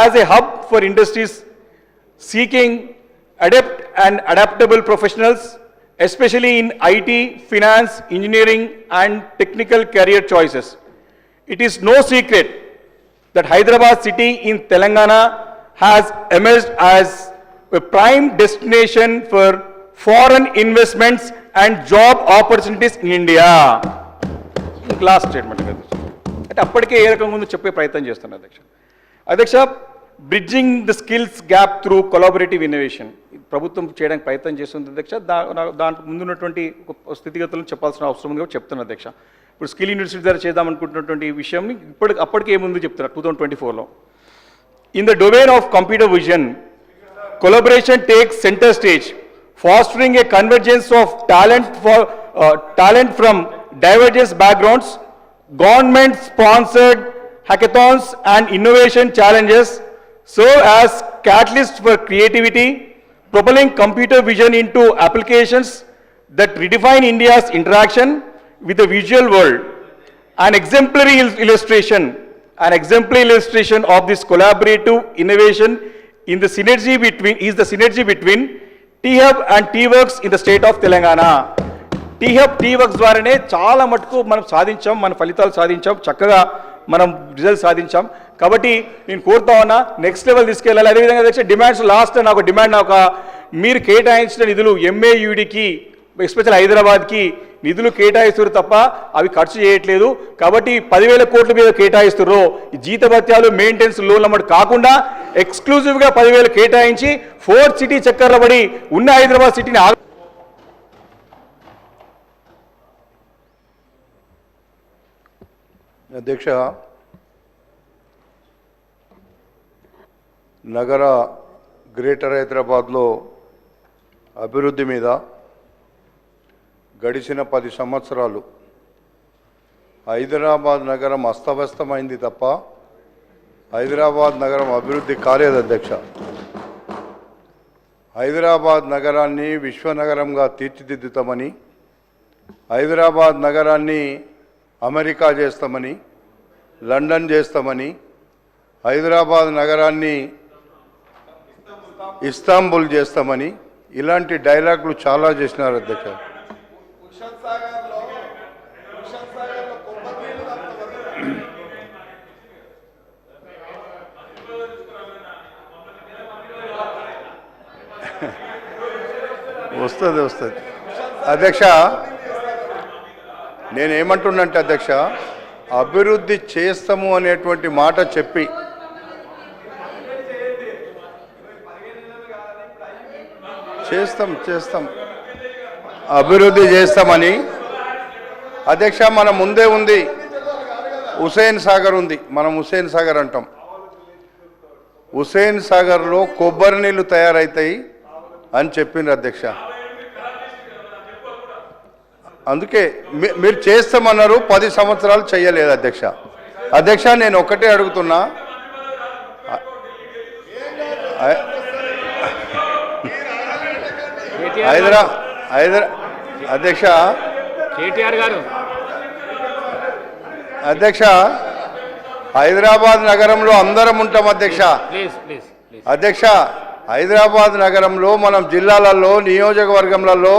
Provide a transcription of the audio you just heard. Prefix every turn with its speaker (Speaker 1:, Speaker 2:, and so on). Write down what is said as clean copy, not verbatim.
Speaker 1: as a hub for industries seeking adept and adaptable professionals, especially in IT, finance, engineering, and technical career choices. It is no secret that Hyderabad city in Telangana has emerged as a prime destination for foreign investments and job opportunities in India. Last statement. అంటే అప్పటికే ఏ రకంగా ఉందో చెప్పే ప్రయత్నం చేస్తున్నారు అధ్యక్ష. Bridging the skills gap through collaborative innovation ప్రభుత్వం చేయడానికి ప్రయత్నం చేస్తుంది అధ్యక్ష. దాంట్లో ముందున్నటువంటి స్థితిగతులను చెప్పాల్సిన అవసరం ఉంది కాబట్టి చెప్తున్నారు అధ్యక్ష. ఇప్పుడు స్కిల్ యూనివర్సిటీ ద్వారా చేద్దాం అనుకుంటున్నటువంటి విషయాన్ని అప్పటికే ఏముంది చెప్తున్నారు 2024లో. In the domain of computer vision collaboration takes centre stage, fostering a convergence of talent from divergent backgrounds, government-sponsored hackathons and innovation challenges serve as catalysts for creativity, propelling computer vision into applications that redefine India's interaction with the visual world. An exemplary illustration of this collaborative innovation is the synergy between T-Hub and T-Works in the state of Telangana. T-Hub, T-Works ద్వారానే చాలా మటుకు మనం సాధించాం, మన ఫలితాలు సాధించాం, చక్కగా మనం రిజల్ట్ సాధించాం. కాబట్టి నేను కోరుతా ఉన్నా నెక్స్ట్ లెవెల్ తీసుకెళ్ళాలి. అదేవిధంగా అధ్యక్ష డిమాండ్స్ లాస్ట్ నాకు డిమాండ్ మీరు కేటాయించిన నిధులు MAUDకి ఎస్పెషల్ హైదరాబాద్కి నిధులు కేటాయిస్తారు తప్ప అవి ఖర్చు చేయట్లేదు. కాబట్టి 10,000 కోట్ల మీద కేటాయిస్తున్నారు. జీతభత్యాలు మెయింటెనెన్స్ లోన్ల మటు కాకుండా ఎక్స్క్లూజివ్గా 10,000 కేటాయించి 4th సిటీ చక్కర్ల పడి ఉన్న హైదరాబాద్ సిటీని
Speaker 2: అధ్యక్ష, నగర గ్రేటర్ హైదరాబాద్లో అభివృద్ధి మీద గడిచిన 10 సంవత్సరాలు హైదరాబాద్ నగరం అస్తవ్యస్తమైంది తప్ప హైదరాబాద్ నగరం అభివృద్ధి కాలేదు అధ్యక్ష. హైదరాబాద్ నగరాన్ని విశ్వనగరంగా తీర్చిదిద్దుతామని, హైదరాబాద్ నగరాన్ని అమెరికా చేస్తామని, లండన్ చేస్తామని, హైదరాబాద్ నగరాన్ని ఇస్తాంబుల్ చేస్తామని ఇలాంటి డైలాగులు చాలా చేసినారు అధ్యక్ష. వస్తుంది అధ్యక్ష. నేనేమంటున్నంటే అధ్యక్ష, అభివృద్ధి చేస్తాము అనేటువంటి మాట చెప్పి చేస్తాం అభివృద్ధి చేస్తామని అధ్యక్ష. మన ముందే ఉంది హుసేన్ సాగర్ ఉంది, మనం హుసేన్ సాగర్ అంటాం. హుసేన్ సాగర్లో కొబ్బరి నీళ్ళు తయారవుతాయి అని చెప్పిండ్రు అధ్యక్ష. అందుకే మీరు చేస్తామన్నారు, 10 సంవత్సరాలు చేయలేదు అధ్యక్ష. అధ్యక్ష, నేను ఒకటే అడుగుతున్నా, అధ్యక్ష
Speaker 3: కేటీఆర్ గారు
Speaker 2: అధ్యక్ష హైదరాబాద్ నగరంలో అందరం ఉంటాం అధ్యక్ష. అధ్యక్ష, హైదరాబాద్ నగరంలో మనం జిల్లాలలో నియోజకవర్గంలో